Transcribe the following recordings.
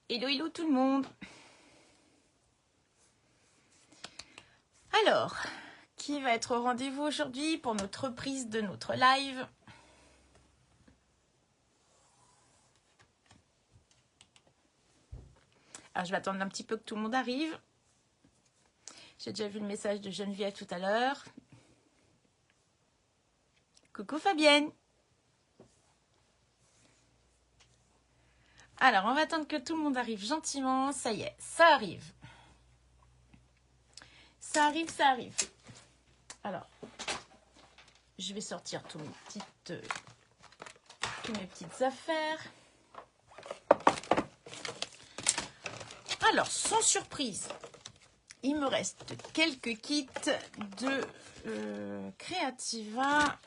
Hello, hello tout le monde. Alors, qui va être au rendez-vous aujourd'hui pour notre reprise de notre live? Alors, je vais attendre un petit peu que tout le monde arrive. J'ai déjà vu le message de Geneviève tout à l'heure. Coucou Fabienne. Alors, on va attendre que tout le monde arrive gentiment. Ça y est, ça arrive. Ça arrive, ça arrive. Alors, je vais sortir toutes mes petites affaires. Alors, sans surprise, il me reste quelques kits de Creativa.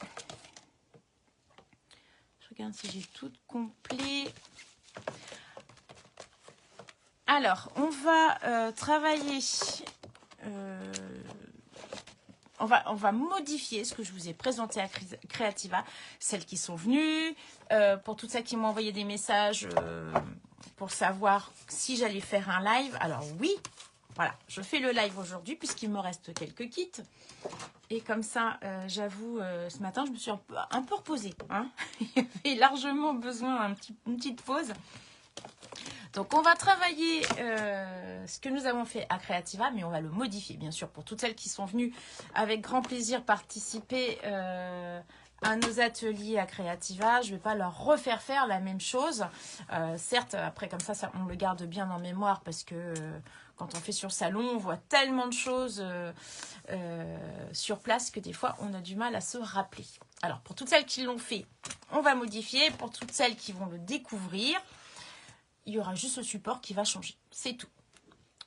Je regarde si j'ai tout complet. Alors, on va travailler... on va modifier ce que je vous ai présenté à Creativa, celles qui sont venues, pour toutes celles qui m'ont envoyé des messages pour savoir si j'allais faire un live. Alors oui, voilà, je fais le live aujourd'hui puisqu'il me reste quelques kits. Et comme ça, j'avoue, ce matin, je me suis un peu reposée. Hein. Il y avait largement besoin d'une petite pause. Donc, on va travailler ce que nous avons fait à Creativa, mais on va le modifier, bien sûr, pour toutes celles qui sont venues avec grand plaisir participer à nos ateliers à Creativa. Je ne vais pas leur refaire faire la même chose. Certes, après, comme ça, on le garde bien en mémoire parce que quand on fait sur salon, on voit tellement de choses sur place que des fois, on a du mal à se rappeler. Alors, pour toutes celles qui l'ont fait, on va modifier. Pour toutes celles qui vont le découvrir, il y aura juste le support qui va changer. C'est tout.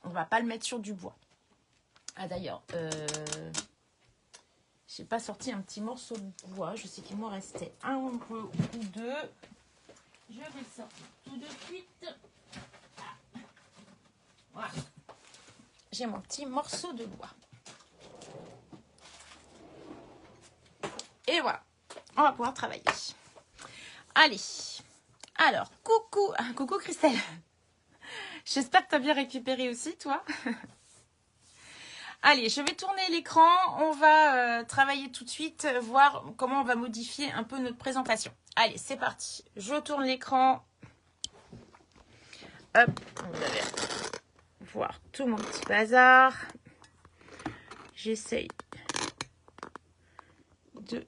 On ne va pas le mettre sur du bois. Ah d'ailleurs, je n'ai pas sorti un petit morceau de bois. Je sais qu'il m'en restait un ou deux. Je vais le sortir tout de suite. Ah. Voilà. J'ai mon petit morceau de bois. Et voilà. On va pouvoir travailler. Allez. Alors, coucou. Coucou Christelle. J'espère que tu as bien récupéré aussi, toi. Allez, je vais tourner l'écran. On va travailler tout de suite, voir comment on va modifier un peu notre présentation. Allez, c'est parti. Je tourne l'écran. Hop, vous allez voir tout mon petit bazar. J'essaye de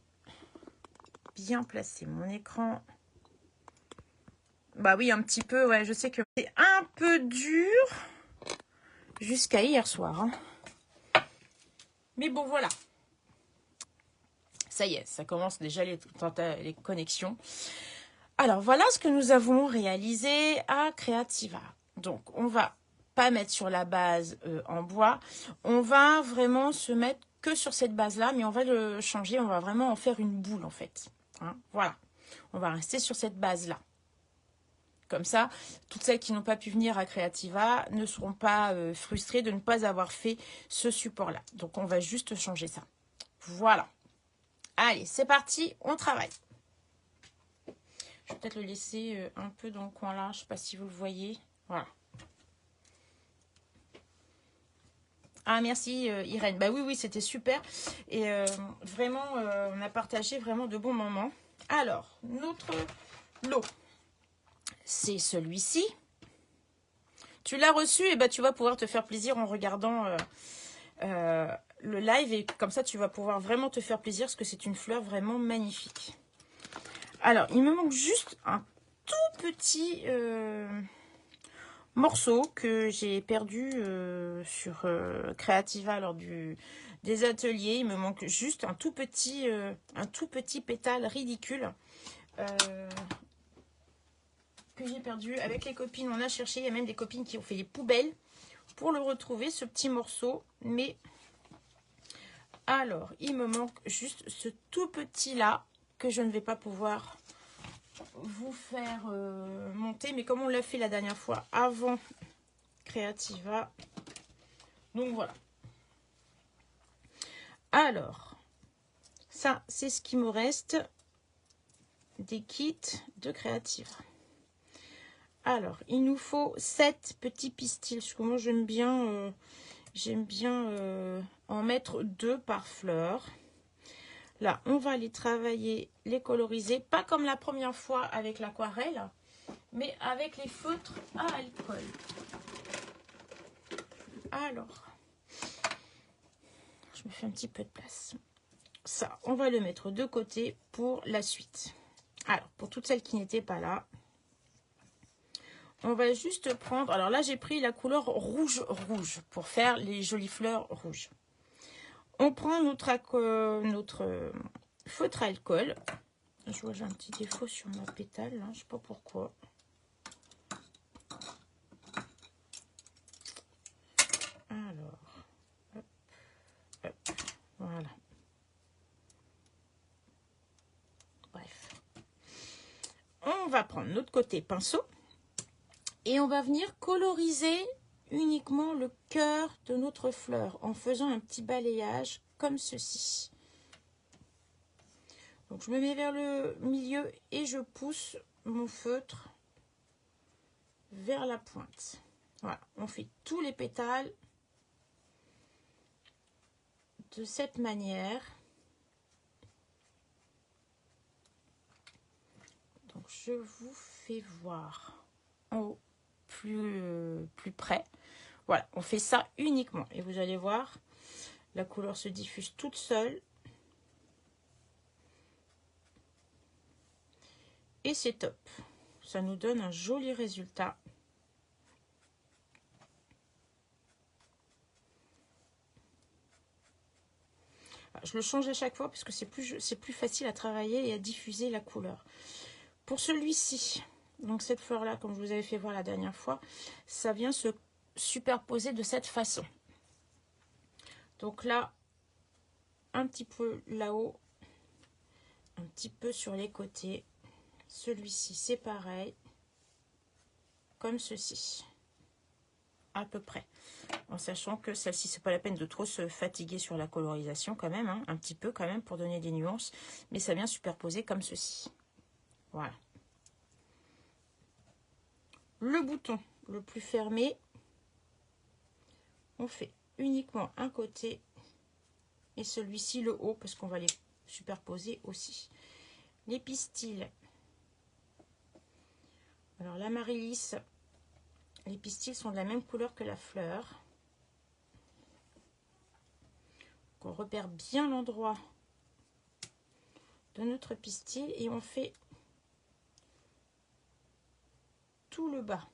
bien placer mon écran. Bah oui, un petit peu, ouais, je sais que c'est un peu dur jusqu'à hier soir. Hein. Mais bon, voilà. Ça y est, ça commence déjà les connexions. Alors, voilà ce que nous avons réalisé à Creativa. Donc, on va pas mettre sur la base en bois. On va vraiment se mettre que sur cette base-là, mais on va le changer. On va vraiment en faire une boule, en fait. Hein, voilà. On va rester sur cette base-là. Comme ça, toutes celles qui n'ont pas pu venir à Creativa ne seront pas frustrées de ne pas avoir fait ce support-là. Donc, on va juste changer ça. Voilà. Allez, c'est parti, on travaille. Je vais peut-être le laisser un peu dans le coin là. Je ne sais pas si vous le voyez. Voilà. Ah, merci Irène. Bah oui, c'était super. Et vraiment, on a partagé vraiment de bons moments. Alors, notre lot, c'est celui-ci. Tu l'as reçu et bah, tu vas pouvoir te faire plaisir en regardant le live. Et comme ça, tu vas pouvoir vraiment te faire plaisir parce que c'est une fleur vraiment magnifique. Alors, il me manque juste un tout petit morceau que j'ai perdu sur Creativa lors des ateliers. Il me manque juste un tout petit pétale ridicule que j'ai perdu. Avec les copines, on a cherché. Il y a même des copines qui ont fait les poubelles pour le retrouver, ce petit morceau. Mais alors, il me manque juste ce tout petit là que je ne vais pas pouvoir vous faire monter, mais comme on l'a fait la dernière fois avant Creativa, donc voilà. Alors ça c'est ce qui me reste des kits de Creativa. Alors, il nous faut 7 petits pistils. Parce que moi, j'aime bien en mettre 2 par fleur. Là, on va les travailler, les coloriser. Pas comme la première fois avec l'aquarelle, mais avec les feutres à alcool. Alors, je me fais un petit peu de place. Ça, on va le mettre de côté pour la suite. Alors, pour toutes celles qui n'étaient pas là, on va juste prendre... Alors là, j'ai pris la couleur rouge pour faire les jolies fleurs rouges. On prend notre feutre à alcool. Je vois, j'ai un petit défaut sur ma pétale, là, je ne sais pas pourquoi. Alors, hop, hop, voilà. Bref. On va prendre notre côté pinceau et on va venir coloriser uniquement le cœur de notre fleur en faisant un petit balayage comme ceci. Donc je me mets vers le milieu et je pousse mon feutre vers la pointe. Voilà, on fait tous les pétales de cette manière. Donc je vous fais voir au plus près. Voilà, on fait ça uniquement. Et vous allez voir, la couleur se diffuse toute seule. Et c'est top. Ça nous donne un joli résultat. Je le change à chaque fois parce que c'est plus facile à travailler et à diffuser la couleur. Pour celui-ci, donc cette fleur-là, comme je vous avais fait voir la dernière fois, ça vient se superposer de cette façon. Donc là, un petit peu là-haut, un petit peu sur les côtés. Celui-ci, c'est pareil, comme ceci, à peu près. En sachant que celle-ci, c'est pas la peine de trop se fatiguer sur la colorisation quand même, hein, un petit peu quand même pour donner des nuances, mais ça vient superposer comme ceci. Voilà. Le bouton le plus fermé, on fait uniquement un côté et celui-ci le haut parce qu'on va les superposer aussi. Les pistils. Alors l'amaryllis, les pistils sont de la même couleur que la fleur. On repère bien l'endroit de notre pistil et on fait tout le bas.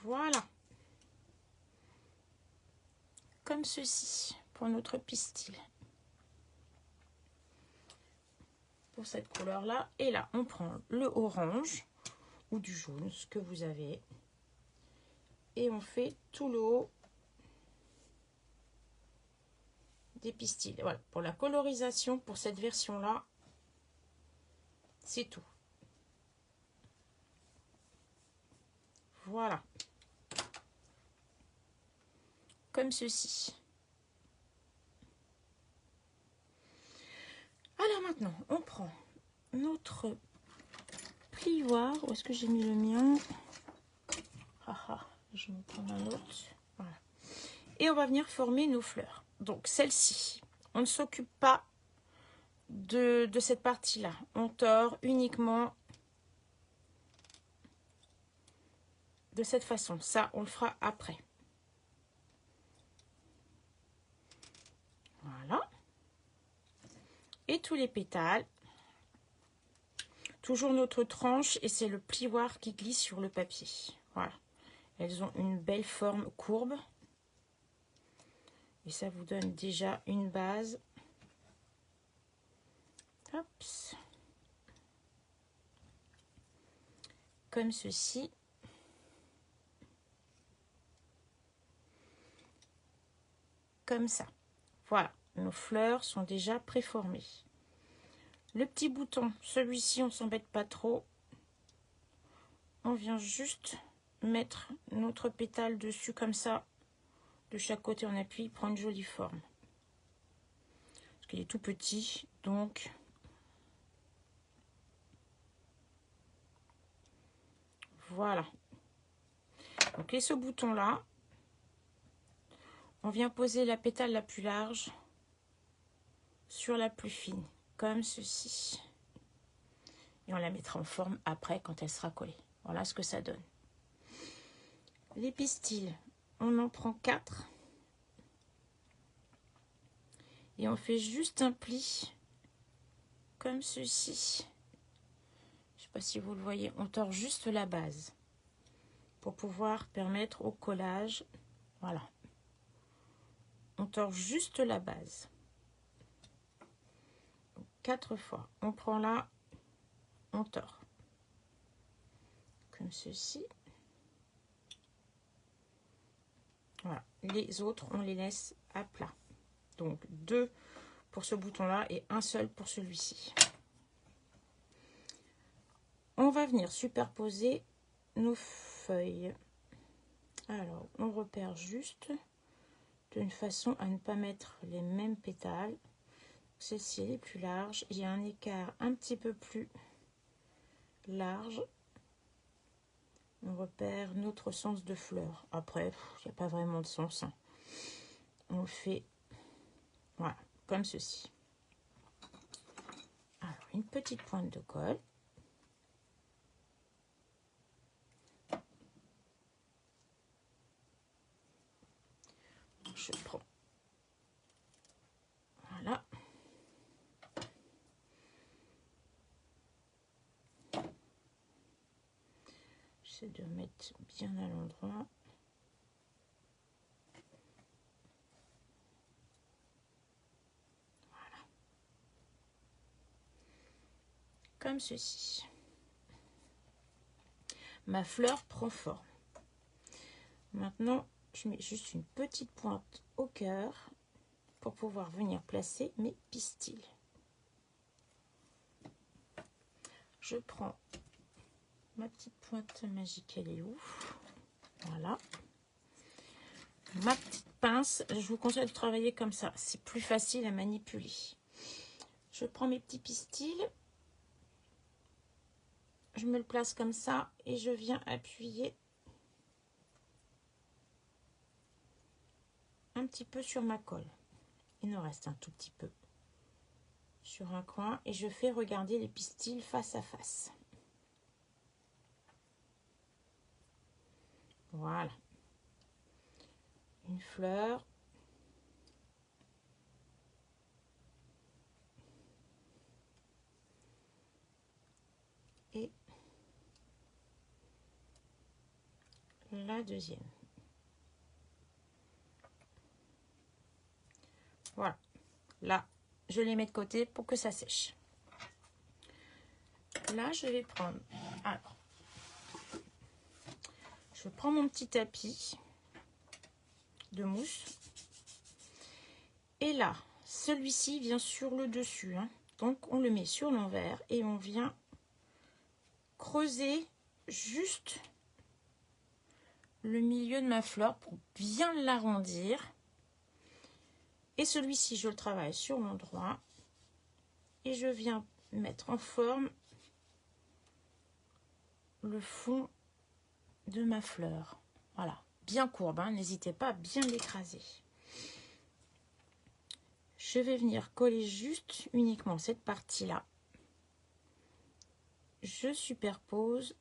Voilà. Comme ceci pour notre pistil. Pour cette couleur là. Et là, on prend le orange ou du jaune, ce que vous avez. Et on fait tout le haut des pistils. Voilà, pour la colorisation, pour cette version-là, c'est tout. Voilà. Comme ceci. Alors maintenant, on prend notre plioir. Où est-ce que j'ai mis le mien? Je vais en prendre un autre. Voilà. Et on va venir former nos fleurs. Donc celle-ci, on ne s'occupe pas de cette partie-là. On tord uniquement de cette façon. Ça, on le fera après. Voilà. Et tous les pétales. Toujours notre tranche et c'est le plioir qui glisse sur le papier. Voilà. Elles ont une belle forme courbe. Et ça vous donne déjà une base. Hop. Comme ceci. Comme ça. Voilà. Nos fleurs sont déjà préformées. Le petit bouton, celui-ci, on ne s'embête pas trop. On vient juste mettre notre pétale dessus comme ça de chaque côté on appuie, il prend une jolie forme. Parce qu'il est tout petit, donc voilà. Donc et ce bouton là, on vient poser la pétale la plus large sur la plus fine, comme ceci. Et on la mettra en forme après quand elle sera collée. Voilà ce que ça donne. Les pistils, on en prend 4. Et on fait juste un pli, comme ceci. Je ne sais pas si vous le voyez, on tord juste la base pour pouvoir permettre au collage. Voilà. On tord juste la base. 4 fois. On prend là, on tord. Comme ceci. Voilà. Les autres, on les laisse à plat. Donc 2 pour ce bouton-là et un seul pour celui-ci. On va venir superposer nos feuilles. Alors, on repère juste d'une façon à ne pas mettre les mêmes pétales. Celle-ci est plus large. Il y a un écart un petit peu plus large. On repère notre sens de fleur. Après, il n'y a pas vraiment de sens. Hein. On le fait voilà, comme ceci. Alors, une petite pointe de colle. Je prends. Voilà. J'essaie de mettre bien à l'endroit. Voilà. Comme ceci. Ma fleur prend forme. Maintenant, je mets juste une petite pointe au cœur pour pouvoir venir placer mes pistils. Je prends ma petite pointe magique, elle est où? Voilà. Ma petite pince, je vous conseille de travailler comme ça, c'est plus facile à manipuler. Je prends mes petits pistils, je me le place comme ça et je viens appuyer un petit peu sur ma colle. Il en reste un tout petit peu sur un coin et je fais regarder les pistils face à face. Voilà. Une fleur. Et la deuxième. Voilà. Là, je les mets de côté pour que ça sèche. Là, je vais prendre... Alors, je prends mon petit tapis de mousse. Et là, celui-ci vient sur le dessus. Hein. Donc, on le met sur l'envers et on vient creuser juste le milieu de ma fleur pour bien l'arrondir. Et celui-ci, je le travaille sur l'endroit. Et je viens mettre en forme le fond de ma fleur. Voilà, bien courbe. Hein. N'hésitez pas à bien l'écraser. Je vais venir coller juste uniquement cette partie-là. Je superpose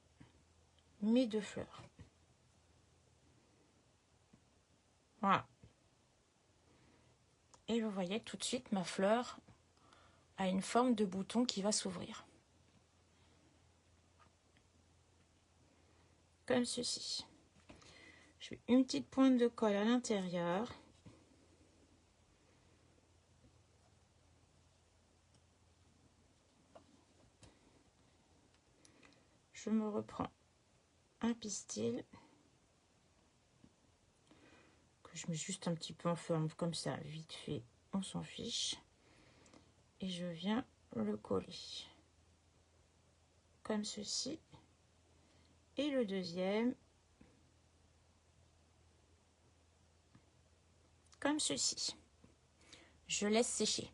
mes 2 fleurs. Voilà. Et vous voyez tout de suite ma fleur a une forme de bouton qui va s'ouvrir. Comme ceci. Je mets une petite pointe de colle à l'intérieur. Je me reprends un pistil que je mets juste un petit peu en forme comme ça, vite fait, on s'en fiche. Et je viens le coller comme ceci. Et le deuxième, comme ceci. Je laisse sécher.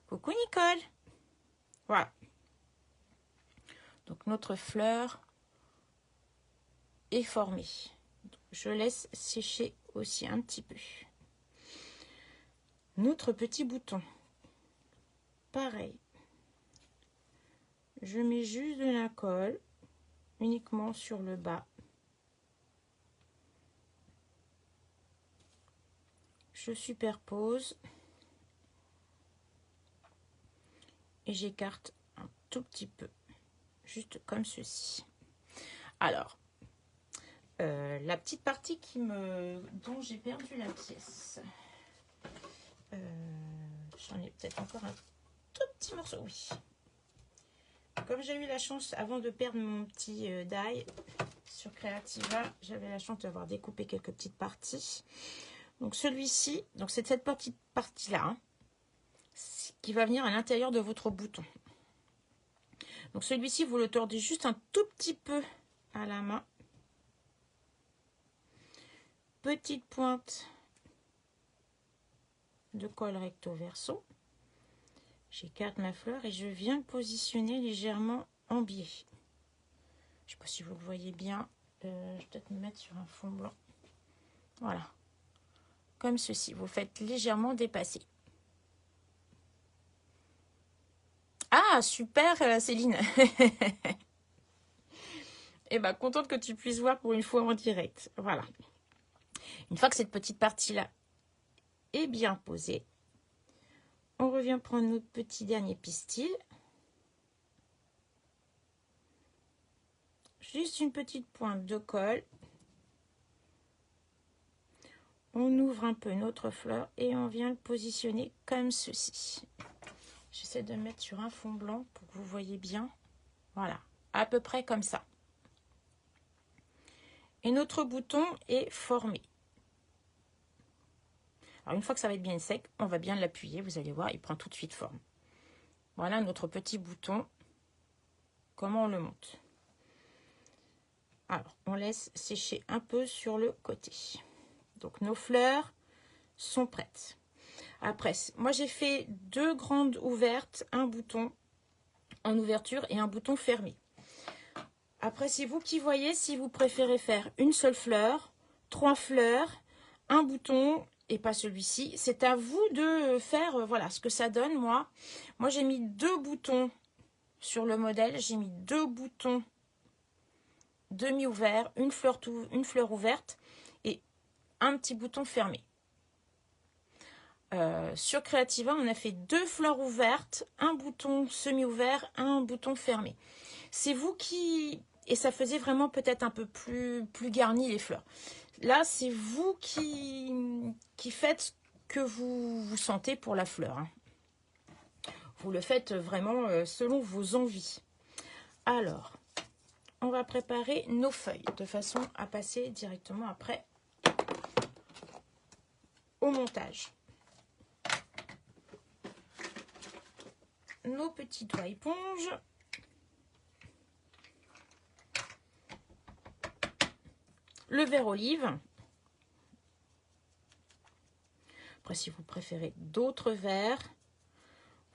Coucou Nicole. Voilà. Donc notre fleur est formée. Je laisse sécher aussi un petit peu. Notre petit bouton. Pareil. Je mets juste de la colle uniquement sur le bas. Je superpose et j'écarte un tout petit peu, juste comme ceci. Alors, la petite partie dont j'ai perdu la pièce, j'en ai peut-être encore un tout petit morceau, oui. Comme j'ai eu la chance, avant de perdre mon petit die sur Creativa, j'avais la chance d'avoir découpé quelques petites parties. Donc celui-ci, donc c'est cette petite partie-là, hein, qui va venir à l'intérieur de votre bouton. Donc celui-ci, vous le tordez juste un tout petit peu à la main. Petite pointe de colle recto verso. J'écarte ma fleur et je viens le positionner légèrement en biais. Je ne sais pas si vous le voyez bien. Je vais peut-être me mettre sur un fond blanc. Voilà. Comme ceci. Vous faites légèrement dépasser. Ah, super Céline. Eh bien, contente que tu puisses voir pour une fois en direct. Voilà. Une fois que cette petite partie-là est bien posée, on revient prendre notre petit dernier pistil. Juste une petite pointe de colle. On ouvre un peu notre fleur et on vient le positionner comme ceci. J'essaie de mettre sur un fond blanc pour que vous voyez bien. Voilà, à peu près comme ça. Et notre bouton est formé. Alors une fois que ça va être bien sec, on va bien l'appuyer. Vous allez voir, il prend tout de suite forme. Voilà notre petit bouton. Comment on le monte? Alors, on laisse sécher un peu sur le côté. Donc nos fleurs sont prêtes. Après, moi j'ai fait 2 grandes ouvertes, un bouton en ouverture et un bouton fermé. Après, c'est vous qui voyez si vous préférez faire une seule fleur, 3 fleurs, un bouton et pas celui-ci. C'est à vous de faire voilà ce que ça donne. Moi j'ai mis 2 boutons sur le modèle. J'ai mis 2 boutons demi-ouverts, une fleur ouverte et un petit bouton fermé. Sur Creativa, on a fait 2 fleurs ouvertes, un bouton semi-ouvert, un bouton fermé. C'est vous qui... Et ça faisait vraiment peut-être un peu plus garni les fleurs. Là, c'est vous qui faites ce que vous sentez pour la fleur. Hein. Vous le faites vraiment selon vos envies. Alors, on va préparer nos feuilles de façon à passer directement après au montage. Nos petits doigts éponges. Le vert olive. Après, si vous préférez d'autres verres,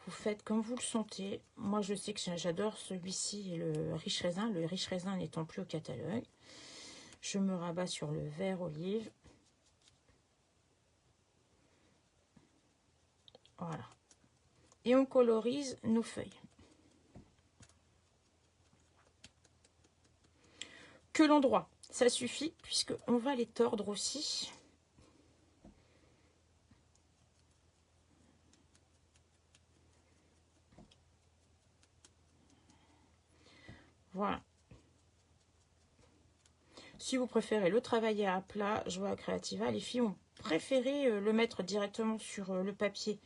vous faites comme vous le sentez. Moi, je sais que j'adore celui-ci, le riche raisin. Le riche raisin n'étant plus au catalogue. Je me rabats sur le vert olive. Voilà. Et on colorise nos feuilles. Que l'endroit, ça suffit, puisqu'on va les tordre aussi. Voilà. Si vous préférez le travailler à plat, je vois à Creativa, les filles ont préféré le mettre directement sur le papier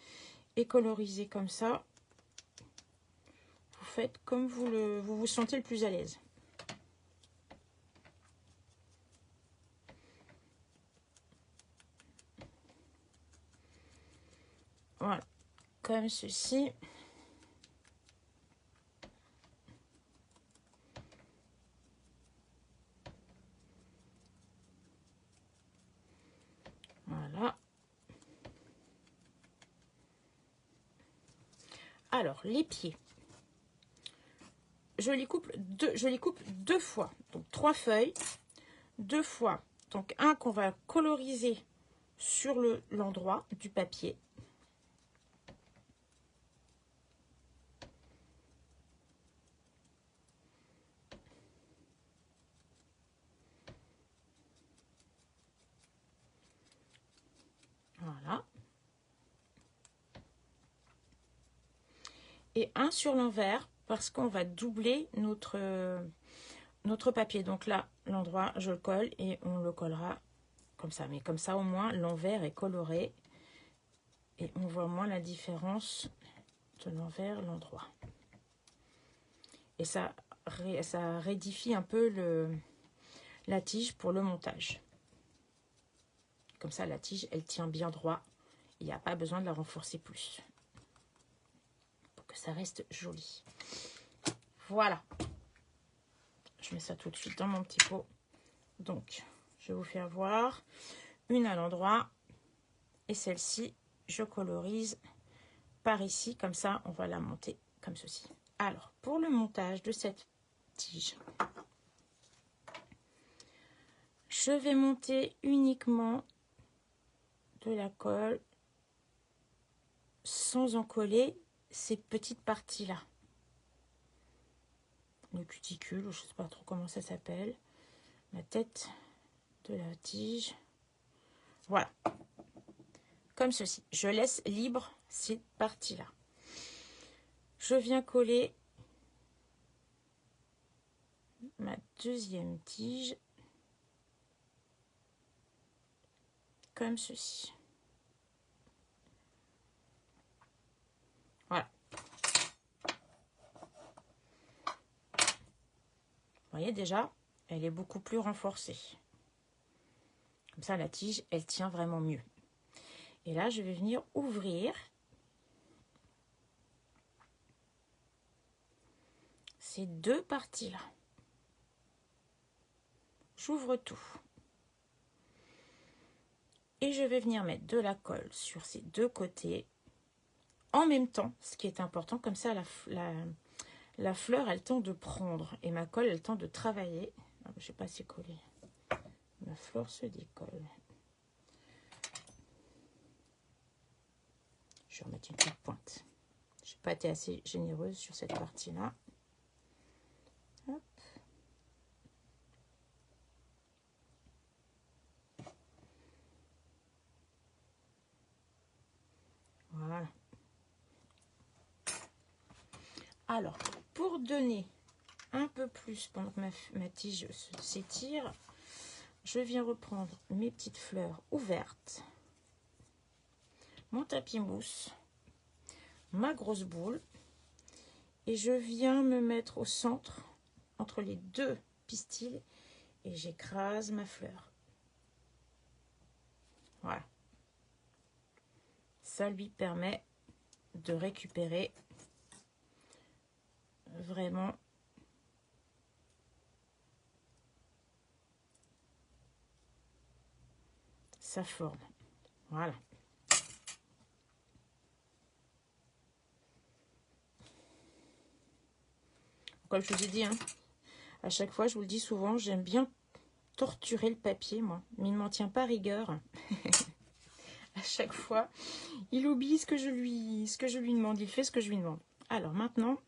et coloriser comme ça. Vous faites comme vous vous sentez le plus à l'aise. Voilà, comme ceci. Voilà. Alors, les pieds. Je les coupe deux fois. Donc, 3 feuilles. 2 fois. Donc, un qu'on va coloriser sur l'endroit du papier. Voilà. Et un sur l'envers parce qu'on va doubler notre papier. Donc là, l'endroit, je le colle et on le collera comme ça. Mais comme ça, au moins, l'envers est coloré. Et on voit moins la différence de l'envers et l'endroit. Et ça rédifie un peu la tige pour le montage. Comme ça, la tige, elle tient bien droit. Il n'y a pas besoin de la renforcer plus. Pour que ça reste joli. Voilà. Je mets ça tout de suite dans mon petit pot. Donc, je vais vous faire voir. Une à l'endroit. Et celle-ci, je colorise par ici. Comme ça, on va la monter comme ceci. Alors, pour le montage de cette tige, je vais monter uniquement de la colle sans en coller ces petites parties-là. Le cuticule, je ne sais pas trop comment ça s'appelle. La tête de la tige. Voilà. Comme ceci. Je laisse libre ces parties-là. Je viens coller ma deuxième tige comme ceci. Voilà. Vous voyez déjà, elle est beaucoup plus renforcée. Comme ça, la tige, elle tient vraiment mieux. Et là, je vais venir ouvrir ces deux parties-là. J'ouvre tout. Et je vais venir mettre de la colle sur ces deux côtés en même temps, ce qui est important. Comme ça, la fleur, elle tend de prendre et ma colle, elle tend de travailler. Je ne sais pas si c'est collé. Ma fleur se décolle. Je vais remettre une petite pointe. Je n'ai pas été assez généreuse sur cette partie-là. Hop. Voilà. Alors, pour donner un peu plus pendant que ma tige s'étire, je viens reprendre mes petites fleurs ouvertes, mon tapis mousse, ma grosse boule, et je viens me mettre au centre entre les deux pistils et j'écrase ma fleur. Voilà. Ça lui permet de récupérer vraiment sa forme. Voilà. Comme je vous ai dit, hein, à chaque fois, je vous le dis souvent, j'aime bien torturer le papier, moi. Mais il ne m'en tient pas rigueur. À chaque fois, il oublie ce que je lui demande. Il fait ce que je lui demande. Alors maintenant,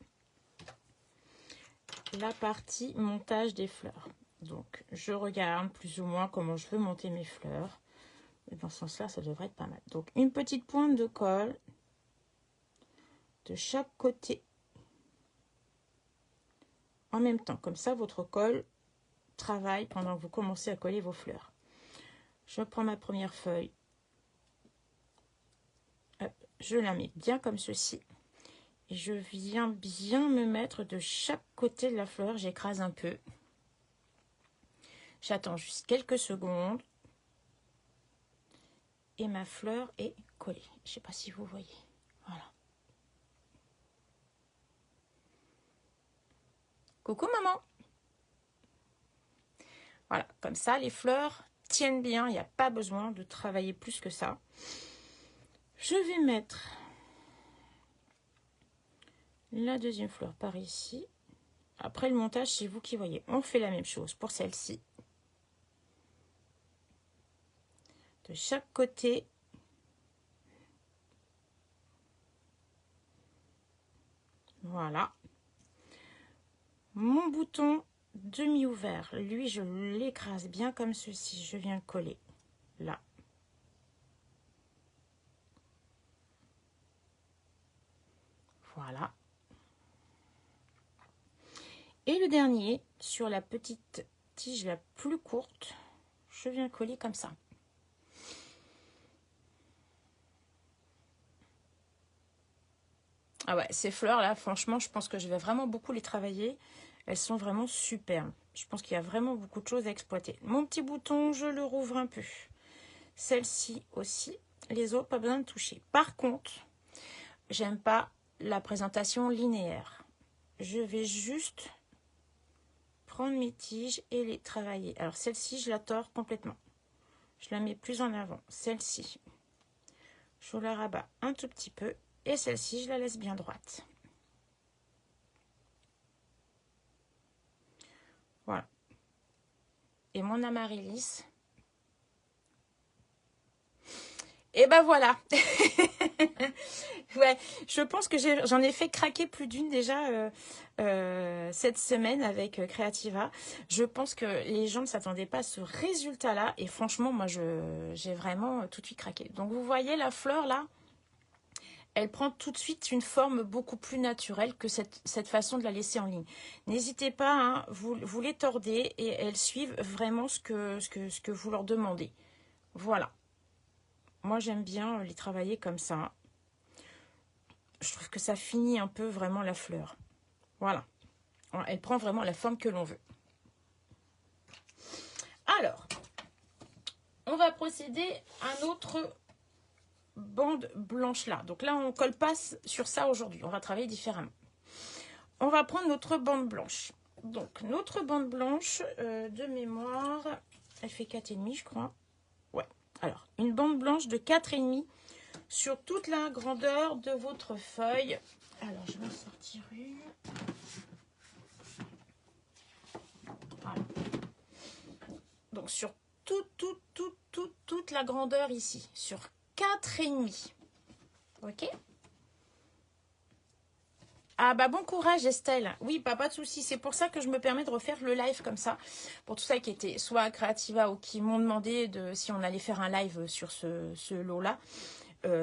la partie montage des fleurs. Donc, je regarde plus ou moins comment je veux monter mes fleurs. Et dans ce sens-là, ça devrait être pas mal. Donc, une petite pointe de colle de chaque côté en même temps. Comme ça, votre colle travaille pendant que vous commencez à coller vos fleurs. Je prends ma première feuille. Hop, je la mets bien comme ceci. Et je viens bien me mettre de chaque côté de la fleur. J'écrase un peu. J'attends juste quelques secondes. Et ma fleur est collée. Je ne sais pas si vous voyez. Voilà. Coucou maman. Voilà, comme ça, les fleurs tiennent bien. Il n'y a pas besoin de travailler plus que ça. Je vais mettre La deuxième fleur par ici. Après le montage, c'est vous qui voyez. On fait la même chose pour celle-ci. De chaque côté. Voilà. Mon bouton demi-ouvert, lui, je l'écrase bien comme ceci. Je viens coller là. Voilà. Et le dernier, sur la petite tige la plus courte, je viens coller comme ça. Ah ouais, ces fleurs-là, franchement, je pense que je vais vraiment beaucoup les travailler. Elles sont vraiment superbes. Je pense qu'il y a vraiment beaucoup de choses à exploiter. Mon petit bouton, je le rouvre un peu. Celle-ci aussi. Les autres, pas besoin de toucher. Par contre, j'aime pas la présentation linéaire. Je vais juste prendre mes tiges et les travailler. Alors celle-ci, je la tords complètement. Je la mets plus en avant. Celle-ci, je la rabats un tout petit peu. Et celle-ci, je la laisse bien droite. Voilà. Et mon amaryllis. Et ben voilà. Ouais, je pense que j'en ai fait craquer plus d'une déjà cette semaine avec Creativa. Je pense que les gens ne s'attendaient pas à ce résultat-là. Et franchement, moi, j'ai vraiment tout de suite craqué. Donc, vous voyez la fleur là, elle prend tout de suite une forme beaucoup plus naturelle que cette façon de la laisser en ligne. N'hésitez pas, hein, vous les tordez et elles suivent vraiment ce que vous leur demandez. Voilà. Moi, j'aime bien les travailler comme ça. Je trouve que ça finit un peu vraiment la fleur. Voilà. Elle prend vraiment la forme que l'on veut. Alors, on va procéder à notre bande blanche là. Donc là, on ne colle pas sur ça aujourd'hui. On va travailler différemment. On va prendre notre bande blanche. Donc, notre bande blanche de mémoire, elle fait 4,5 je crois. Ouais. Alors, une bande blanche de 4,5 sur toute la grandeur de votre feuille. Alors, je vais en sortir une. Voilà. Donc, sur toute la grandeur ici. Sur 4,5. Ok? Ah bah bon courage Estelle. Oui, pas de souci. C'est pour ça que je me permets de refaire le live comme ça. Pour tout ça qui était soit à Creativa ou qui m'ont demandé si on allait faire un live sur ce lot-là,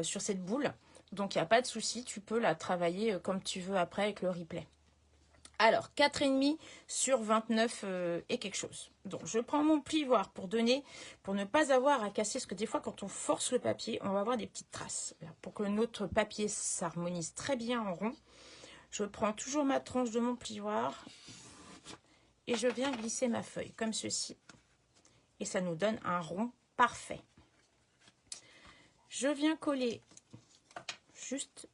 sur cette boule. Donc il n'y a pas de souci. Tu peux la travailler comme tu veux après avec le replay. Alors, 4,5 sur 29 et quelque chose. Donc, je prends mon plioir pour ne pas avoir à casser, parce que des fois, quand on force le papier, on va avoir des petites traces. Là, pour que notre papier s'harmonise très bien en rond, je prends toujours ma tranche de mon plioir et je viens glisser ma feuille, comme ceci. Et ça nous donne un rond parfait. Je viens coller juste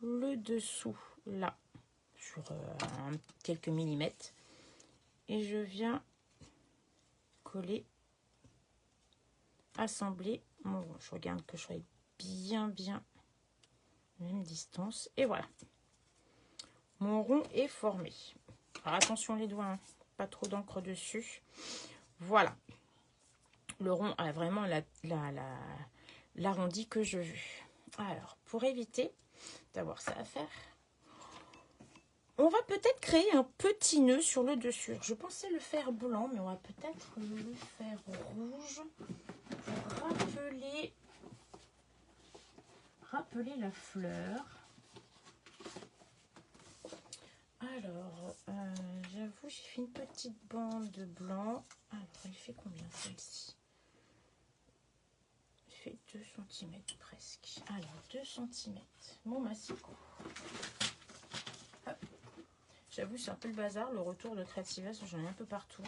le dessous, là, sur quelques millimètres. Et je viens coller, assembler mon rond. Je regarde que je sois bien même distance. Et voilà. Mon rond est formé. Alors attention les doigts, hein, pas trop d'encre dessus. Voilà. Le rond a vraiment l'arrondi que je veux. Alors, pour éviter d'avoir ça à faire, on va peut-être créer un petit nœud sur le dessus. Je pensais le faire blanc, mais on va peut-être le faire rouge pour rappeler la fleur. Alors, j'avoue, j'ai fait une petite bande de blanc. Alors, elle fait combien celle-ci? Elle fait 2 cm presque. Alors, 2 cm. Mon massicot. J'avoue, c'est un peu le bazar, le retour de Creativa, j'en ai un peu partout.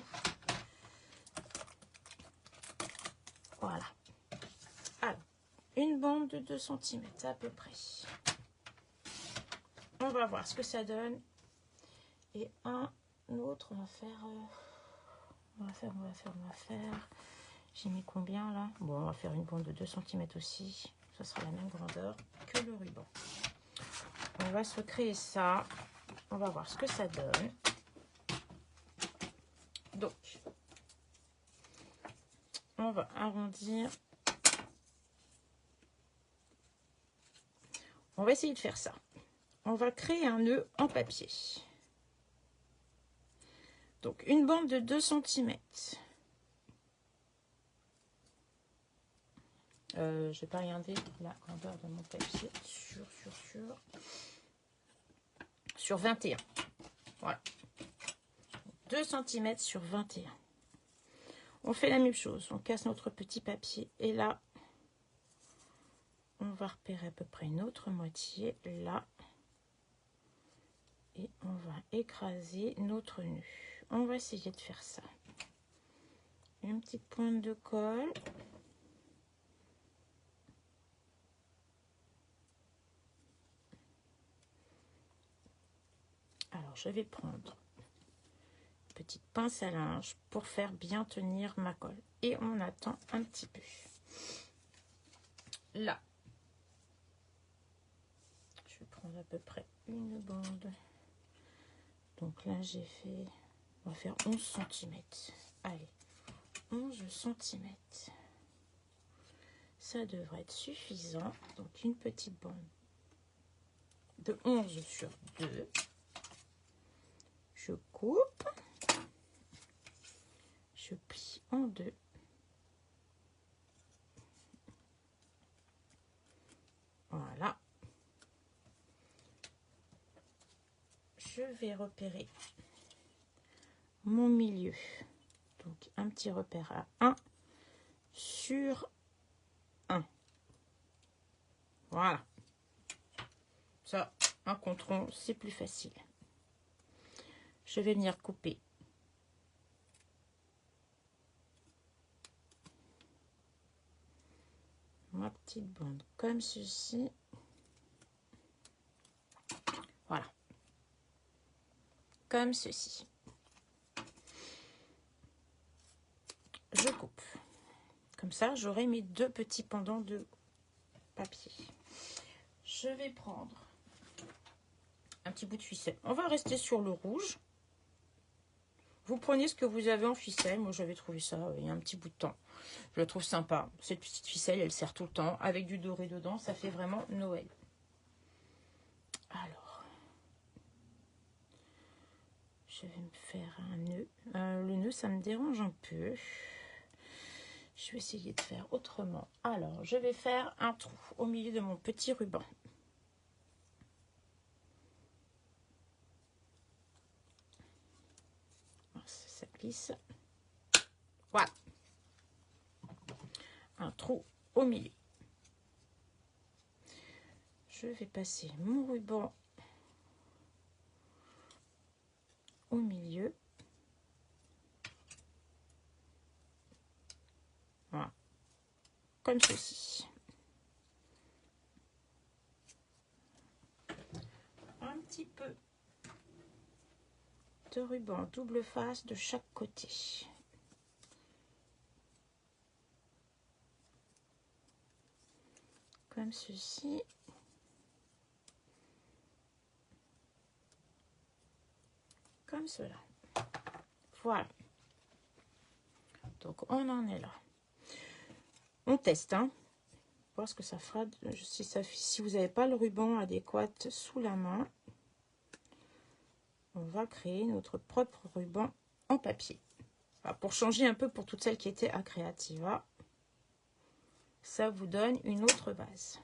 Voilà. Alors, une bande de 2 cm à peu près. On va voir ce que ça donne. Et un autre, on va faire. J'ai mis combien là? Bon, on va faire une bande de 2 cm aussi. Ça sera la même grandeur que le ruban. On va se créer ça. On va voir ce que ça donne. Donc, on va arrondir. On va essayer de faire ça. On va créer un nœud en papier. Donc, une bande de 2 cm. Je vais pas regarder la grandeur de mon papier. Sur 21. Voilà. 2 cm sur 21. On fait la même chose. On casse notre petit papier. Et là, on va repérer à peu près une autre moitié. Là. Et on va écraser notre nœud. On va essayer de faire ça. Une petite pointe de colle. Alors, je vais prendre une petite pince à linge pour faire bien tenir ma colle. Et on attend un petit peu. Là, je vais prendre à peu près une bande. Donc là, j'ai fait... On va faire 11 cm. Allez, 11 cm. Ça devrait être suffisant. Donc, une petite bande de 11 sur 2. Je coupe. Je plie en deux. Voilà. Je vais repérer mon milieu. Donc, un petit repère à 1 sur 1. Voilà. Ça, un contre-rond, c'est plus facile. Je vais venir couper ma petite bande comme ceci. Voilà. Comme ceci. Je coupe. Comme ça, j'aurai mes 2 petits pendants de papier. Je vais prendre un petit bout de ficelle. On va rester sur le rouge. Vous prenez ce que vous avez en ficelle. Moi, j'avais trouvé ça il y a un petit bout de temps. Je la trouve sympa. Cette petite ficelle, elle sert tout le temps. Avec du doré dedans, ça fait vraiment Noël. Alors, je vais me faire un nœud. Le nœud, ça me dérange un peu. Je vais essayer de faire autrement. Alors, je vais faire un trou au milieu de mon petit ruban. Ça glisse. Voilà. Un trou au milieu. Je vais passer mon ruban au milieu. Voilà. Comme ceci. Un petit peu de ruban double face de chaque côté. Comme ceci. Comme cela. Voilà. Donc, on en est là. On teste, hein. Voir ce que ça fera. Si vous n'avez pas le ruban adéquat sous la main, on va créer notre propre ruban en papier. Alors, pour changer un peu pour toutes celles qui étaient à Creativa, ça vous donne une autre base.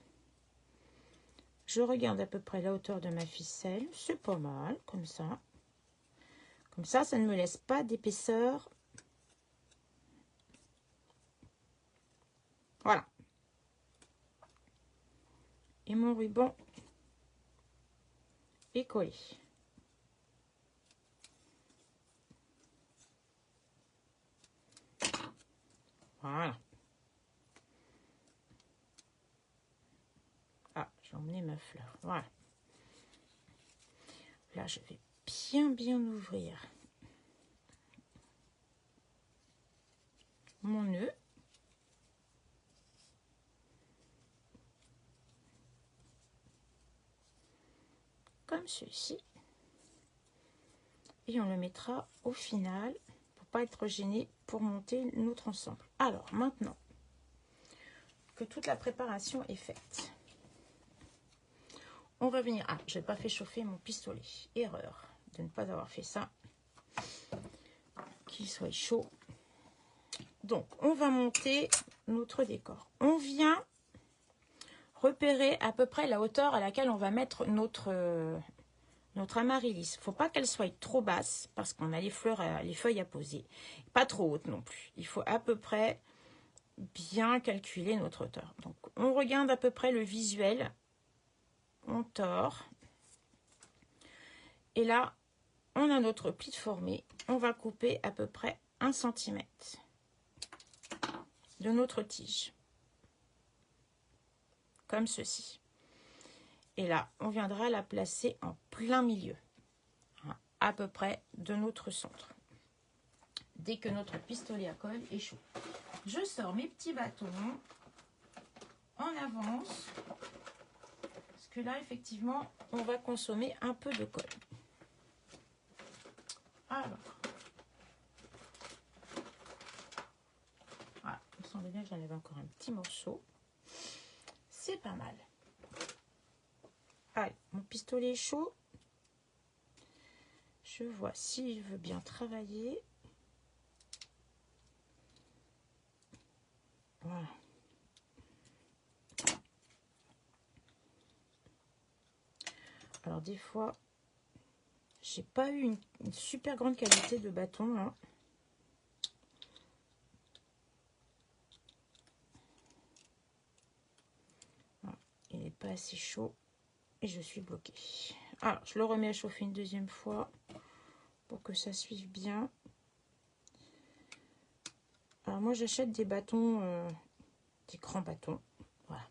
Je regarde à peu près la hauteur de ma ficelle. C'est pas mal, comme ça. Comme ça, ça ne me laisse pas d'épaisseur. Voilà. Et mon ruban est collé. Voilà. Ah, j'ai emmené ma fleur. Voilà. Là, je vais bien ouvrir mon nœud. comme ceci. Et on le mettra au final pour pas être gêné pour monter notre ensemble. Alors maintenant que toute la préparation est faite, on va venir... Ah, je n'ai pas fait chauffer mon pistolet. Erreur de ne pas avoir fait ça. Qu'il soit chaud. Donc, on va monter notre décor. On vient repérer à peu près la hauteur à laquelle on va mettre notre amaryllis. Il ne faut pas qu'elle soit trop basse parce qu'on a les feuilles à poser. Pas trop haute non plus. Il faut à peu près bien calculer notre hauteur. Donc, on regarde à peu près le visuel. On tord. Et là, on a notre pli de formé. On va couper à peu près 1 cm de notre tige. Comme ceci. Et là, on viendra la placer en plein milieu. À peu près de notre centre. Dès que notre pistolet à colle est chaud. Je sors mes petits bâtons en avance. Parce que là, effectivement, on va consommer un peu de colle. Alors. Voilà, il me semble bien que j'en avais encore un petit morceau. C'est pas mal. Allez, mon pistolet est chaud. Je vois s'il veut bien travailler. Voilà. Alors des fois, j'ai pas eu une super grande qualité de bâton là. Voilà. Il n'est pas assez chaud et je suis bloquée. Alors je le remets à chauffer une deuxième fois pour que ça suive bien. Alors moi j'achète des bâtons, des grands bâtons. Voilà.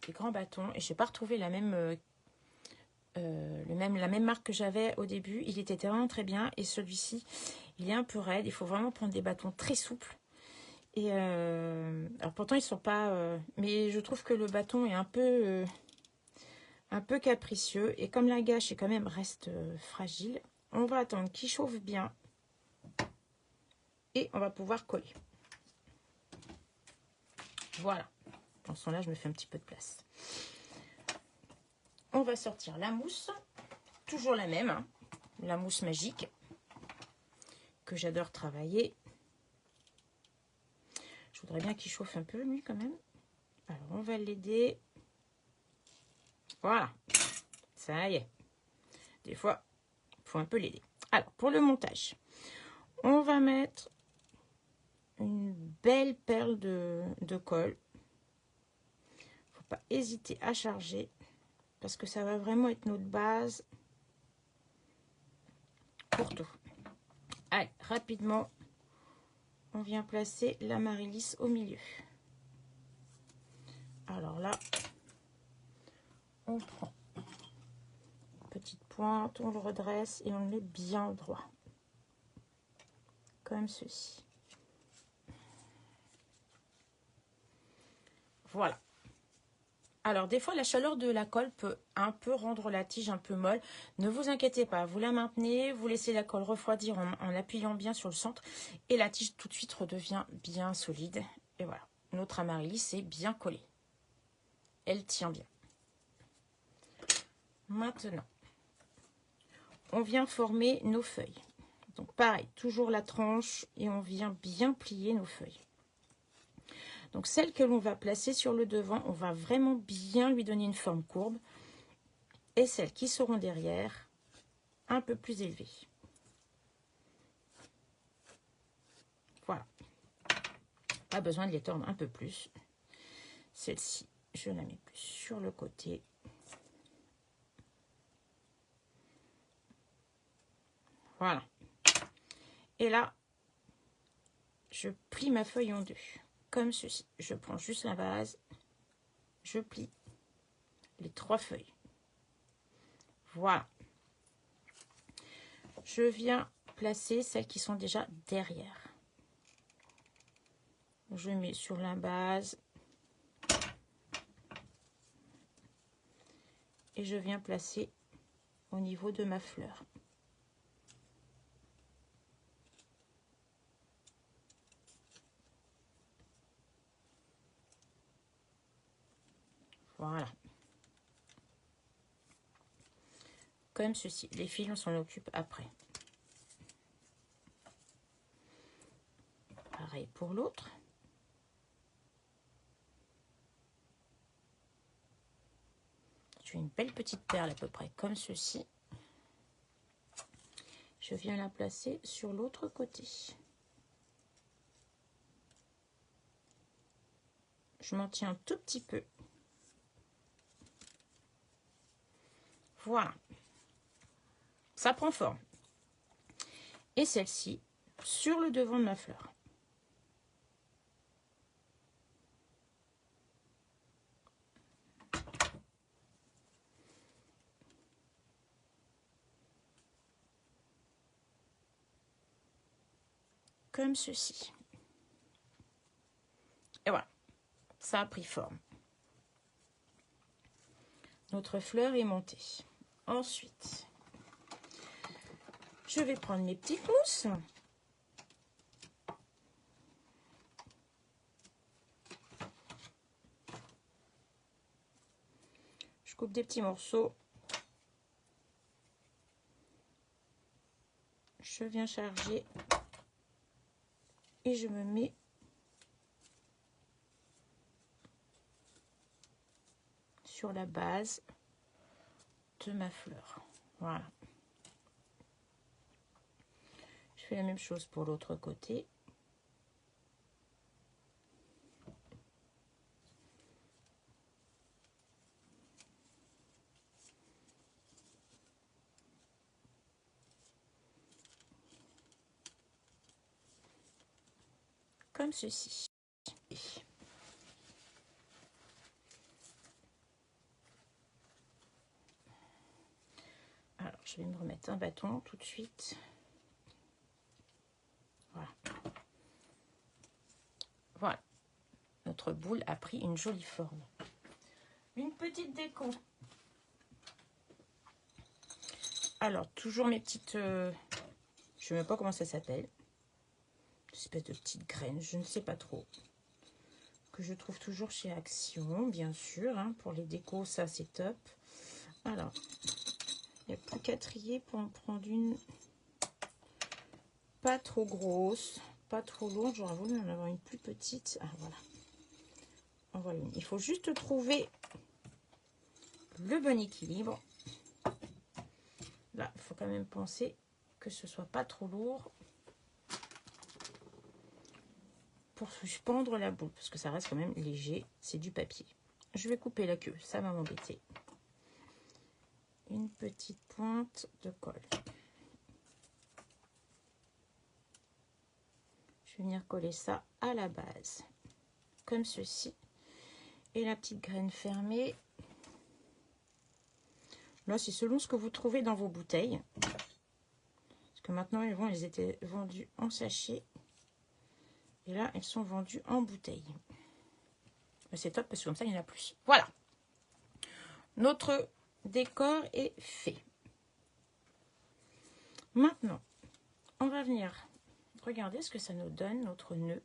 Des grands bâtons et je n'ai pas retrouvé la même marque que j'avais au début. Il était vraiment très bien et celui-ci il est un peu raide. Il faut vraiment prendre des bâtons très souples et alors pourtant ils sont pas mais je trouve que le bâton est un peu capricieux et comme la gâche est quand même reste fragile, on va attendre qu'il chauffe bien et on va pouvoir coller. Voilà. Dans ce là je me fais un petit peu de place. On va sortir la mousse, toujours la même, hein, la mousse magique, que j'adore travailler. Je voudrais bien qu'il chauffe un peu, lui, quand même. Alors, on va l'aider. Voilà, ça y est. Des fois, il faut un peu l'aider. Alors, pour le montage, on va mettre une belle perle de colle. Il ne faut pas hésiter à charger. Parce que ça va vraiment être notre base pour tout. Allez, rapidement, on vient placer l'amaryllis au milieu. Alors là, on prend une petite pointe, on le redresse et on le met bien droit. Comme ceci. Voilà. Alors, des fois, la chaleur de la colle peut un peu rendre la tige un peu molle. Ne vous inquiétez pas, vous la maintenez, vous laissez la colle refroidir en appuyant bien sur le centre. Et la tige tout de suite redevient bien solide. Et voilà, notre amaryllis est bien collé. Elle tient bien. Maintenant, on vient former nos feuilles. Donc pareil, toujours la tranche et on vient bien plier nos feuilles. Donc celle que l'on va placer sur le devant, on va vraiment bien lui donner une forme courbe. Et celles qui seront derrière, un peu plus élevées. Voilà. Pas besoin de les tordre un peu plus. Celle-ci, je la mets plus sur le côté. Voilà. Et là, je plie ma feuille en deux. Comme ceci. Je prends juste la base. Je plie les 3 feuilles. Voilà. Je viens placer celles qui sont déjà derrière. Je mets sur la base. et je viens placer au niveau de ma fleur. Voilà. Comme ceci. Les fils, on s'en occupe après. Pareil pour l'autre. J'ai une belle petite perle à peu près comme ceci. Je viens la placer sur l'autre côté. Je m'en tiens un tout petit peu. Voilà. Ça prend forme. Et celle-ci sur le devant de ma fleur. Comme ceci. Et voilà. Ça a pris forme. Notre fleur est montée. Ensuite, je vais prendre mes petites mousses. Je coupe des petits morceaux. Je viens charger et je me mets sur la base de ma fleur. Voilà. Je fais la même chose pour l'autre côté. Comme ceci. Alors, je vais me remettre un bâton tout de suite. Voilà. Voilà. Notre boule a pris une jolie forme. Une petite déco. Alors, toujours mes petites... je ne sais même pas comment ça s'appelle. Une espèce de petites graines, je ne sais pas trop. Que je trouve toujours chez Action, bien sûr. Hein, pour les décos, ça c'est top. Alors, il n'y a plus qu'à trier pour en prendre une pas trop grosse, pas trop lourde. J'aurais voulu en avoir une plus petite. Ah, voilà. En voilà une. Il faut juste trouver le bon équilibre. Là, il faut quand même penser que ce soit pas trop lourd pour suspendre la boule, parce que ça reste quand même léger, c'est du papier. Je vais couper la queue, ça va m'embêter. Une petite pointe de colle. Je vais venir coller ça à la base, comme ceci. Et la petite graine fermée. Là, c'est selon ce que vous trouvez dans vos bouteilles. Parce que maintenant, elles étaient vendues en sachet. Et là, elles sont vendues en bouteille. C'est top parce que comme ça, il y en a plus. Voilà. Notre décor est fait. Maintenant, on va venir regarder ce que ça nous donne, notre nœud.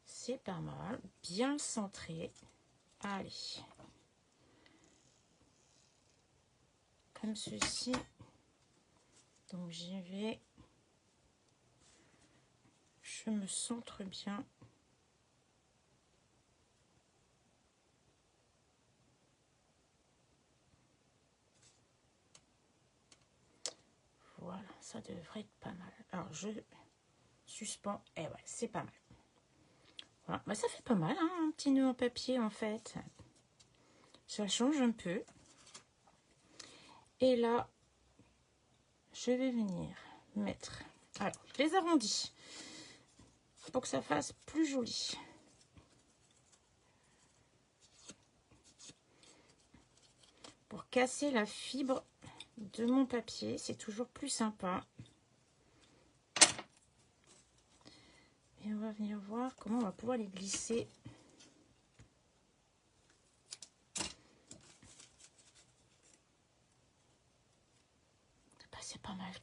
C'est pas mal. Bien centré. Allez. Comme ceci. Donc, j'y vais. Je me centre bien. Voilà, ça devrait être pas mal. Alors, je suspends. Et ouais, c'est pas mal. Voilà, bah, ça fait pas mal, hein, un petit nœud en papier, en fait. Ça change un peu. Et là, je vais venir mettre... Alors, je les arrondis pour que ça fasse plus joli. Pour casser la fibre de mon papier, c'est toujours plus sympa. Et on va venir voir comment on va pouvoir les glisser.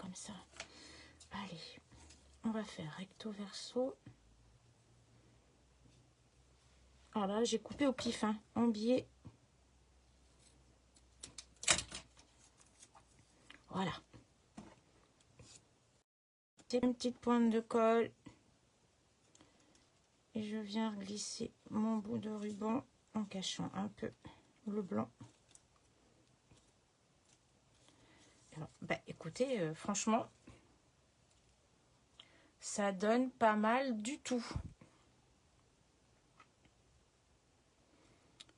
comme ça. Allez, on va faire recto verso. Alors là, j'ai coupé au pif, hein, en biais. Voilà. C'est une petite pointe de colle. Et je viens glisser mon bout de ruban en cachant un peu le blanc. Alors, bah, écoutez, franchement, ça donne pas mal du tout.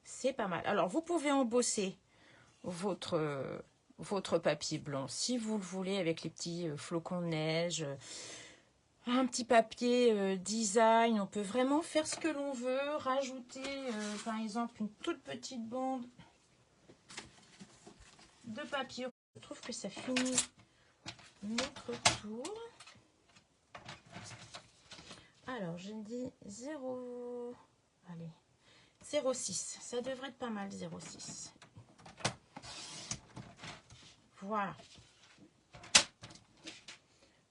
C'est pas mal. Alors, vous pouvez embosser votre papier blanc si vous le voulez avec les petits flocons de neige. Un petit papier design. On peut vraiment faire ce que l'on veut. Rajouter, par exemple, une toute petite bande de papier. Je trouve que ça finit notre tour. Alors, je dis 0... Allez, 0,6. Ça devrait être pas mal, 0,6. Voilà.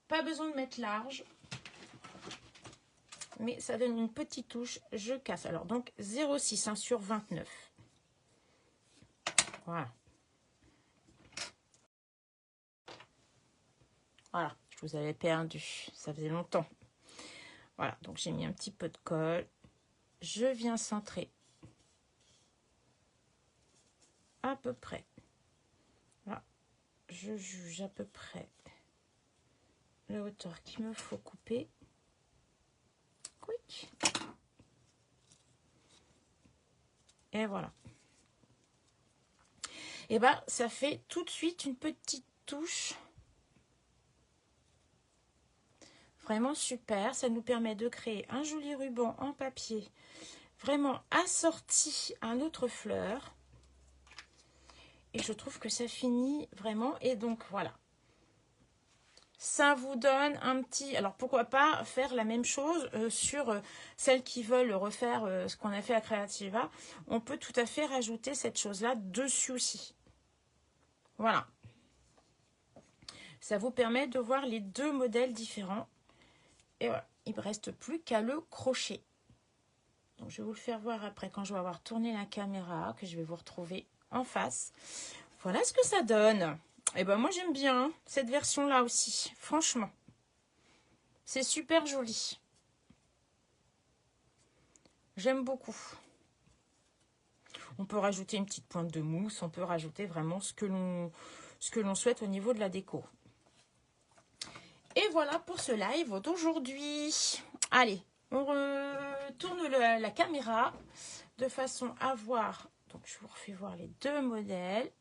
Pas besoin de mettre large. Mais ça donne une petite touche. Je casse. Alors, donc, 0,6 hein, sur 29. Voilà. Voilà. Je vous avais perdu. Ça faisait longtemps. Voilà. Donc, j'ai mis un petit peu de colle. Je viens centrer à peu près. Là, je juge à peu près la hauteur qu'il me faut couper. Quick. Et voilà. Et ben, ça fait tout de suite une petite touche. Vraiment super. Ça nous permet de créer un joli ruban en papier. Vraiment assorti à notre fleur. Et je trouve que ça finit vraiment. Et donc, voilà. Ça vous donne un petit... Alors, pourquoi pas faire la même chose sur celles qui veulent refaire ce qu'on a fait à Creativa. On peut tout à fait rajouter cette chose-là dessus aussi. Voilà. Ça vous permet de voir les deux modèles différents. Et voilà. Il ne me reste plus qu'à le crochet. Donc, je vais vous le faire voir après quand je vais avoir tourné la caméra, que je vais vous retrouver en face. Voilà ce que ça donne. Et ben moi j'aime bien cette version-là aussi, franchement. C'est super joli. J'aime beaucoup. On peut rajouter une petite pointe de mousse, on peut rajouter vraiment ce que l'on souhaite au niveau de la déco. Et voilà pour ce live d'aujourd'hui. Allez, on retourne la caméra de façon à voir. Donc je vous refais voir les deux modèles.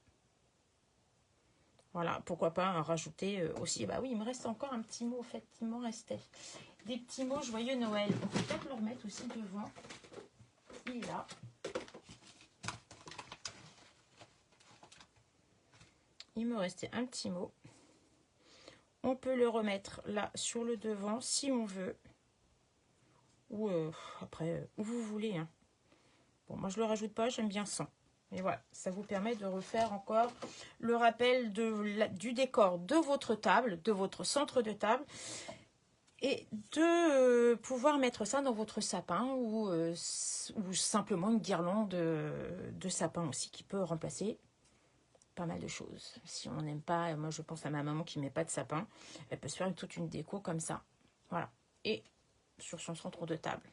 Voilà, pourquoi pas rajouter aussi. Bah oui, il me reste encore un petit mot, en fait, il m'en restait. Des petits mots joyeux Noël. On peut peut-être le remettre aussi devant. Il est là. Il me restait un petit mot. On peut le remettre là sur le devant si on veut. Ou après, où vous voulez. Hein. Bon, moi je le rajoute pas, j'aime bien sans. Et voilà, ça vous permet de refaire encore le rappel du décor de votre table, de votre centre de table. Et de pouvoir mettre ça dans votre sapin ou simplement une guirlande de sapin aussi qui peut remplacer pas mal de choses. Si on n'aime pas, moi je pense à ma maman qui ne met pas de sapin, elle peut se faire toute une déco comme ça. Voilà. Et sur son centre de table.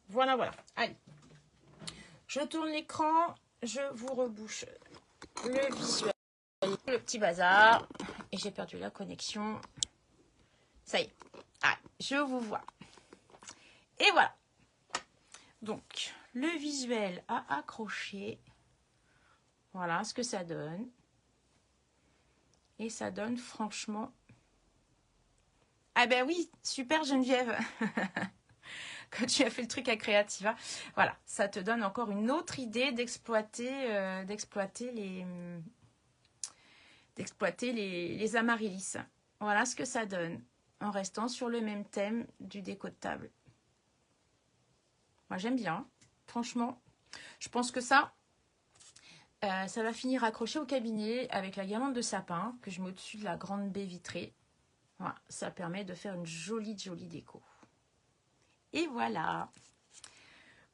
Voilà, voilà. Allez. Je tourne l'écran. Je vous rebouche le visuel. Le petit bazar. Et j'ai perdu la connexion. Ça y est. Ah, je vous vois. Et voilà. Donc, le visuel à accrocher. Voilà ce que ça donne. Et ça donne franchement... Ah ben oui, super Geneviève. Quand tu as fait le truc à Creativa. Voilà, ça te donne encore une autre idée d'exploiter les amaryllis. Voilà ce que ça donne. En restant sur le même thème du déco de table. Moi j'aime bien. Franchement, je pense que ça va finir accroché au cabinet avec la guirlande de sapin que je mets au-dessus de la grande baie vitrée. Voilà, ça permet de faire une jolie déco. Et voilà.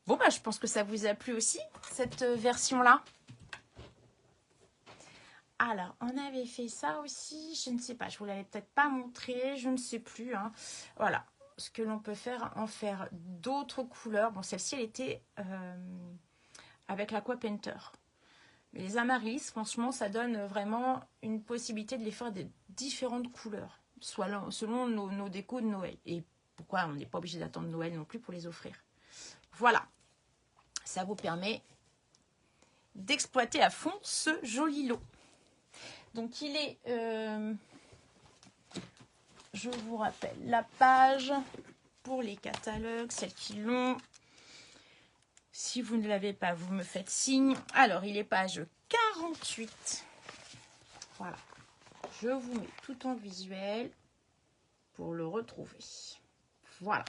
Bon, bah, je pense que ça vous a plu aussi, cette version-là. Alors, on avait fait ça aussi, je ne sais pas, je vous l'avais peut-être pas montré, je ne sais plus. Hein. Voilà, ce que l'on peut faire, en faire d'autres couleurs. Bon, celle-ci, elle était avec l'Aqua Painter. Mais les amaryllis, franchement, ça donne vraiment une possibilité de les faire des différentes couleurs, selon nos décos de Noël. Et pourquoi on n'est pas obligé d'attendre Noël non plus pour les offrir. Voilà, ça vous permet d'exploiter à fond ce joli lot. Donc, il est, je vous rappelle, la page pour les catalogues, celles qui l'ont. Si vous ne l'avez pas, vous me faites signe. Alors, il est page 48. Voilà. Je vous mets tout en visuel pour le retrouver. Voilà.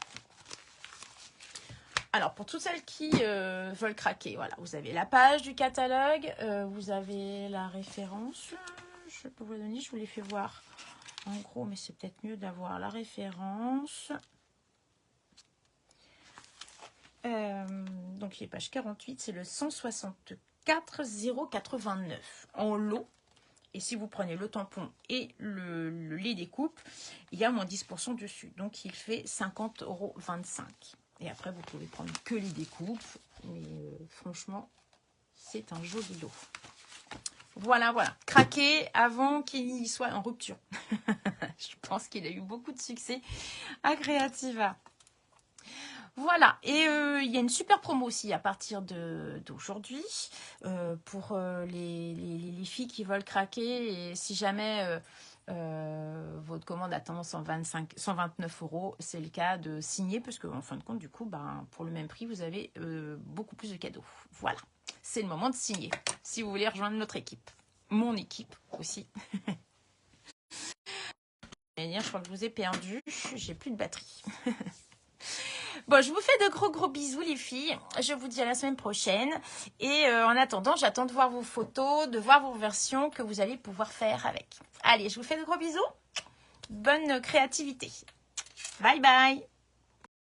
Alors, pour toutes celles qui veulent craquer, voilà, vous avez la page du catalogue, vous avez la référence. Je peux vous la donner, je vous l'ai fait voir en gros, mais c'est peut-être mieux d'avoir la référence. Donc, il est page 48, c'est le 164 089 en lot. Et si vous prenez le tampon et le lait découpe, il y a moins 10% dessus. Donc, il fait 50,25 €. Et après, vous pouvez prendre que les découpes. Mais franchement, c'est un joli lot. Voilà, voilà. Craquez avant qu'il soit en rupture. Je pense qu'il a eu beaucoup de succès à Creativa. Voilà, et il y a une super promo aussi à partir d'aujourd'hui pour les filles qui veulent craquer. Et si jamais votre commande a tendance 129 €, c'est le cas de signer, parce qu'en fin de compte, du coup, ben, pour le même prix, vous avez beaucoup plus de cadeaux. Voilà, c'est le moment de signer si vous voulez rejoindre notre équipe. Mon équipe aussi. Je crois que je vous ai perdu, j'ai plus de batterie. Bon, je vous fais de gros bisous les filles. Je vous dis à la semaine prochaine. Et en attendant, j'attends de voir vos photos, de voir vos versions que vous allez pouvoir faire avec. Allez, je vous fais de gros bisous. Bonne créativité. Bye bye.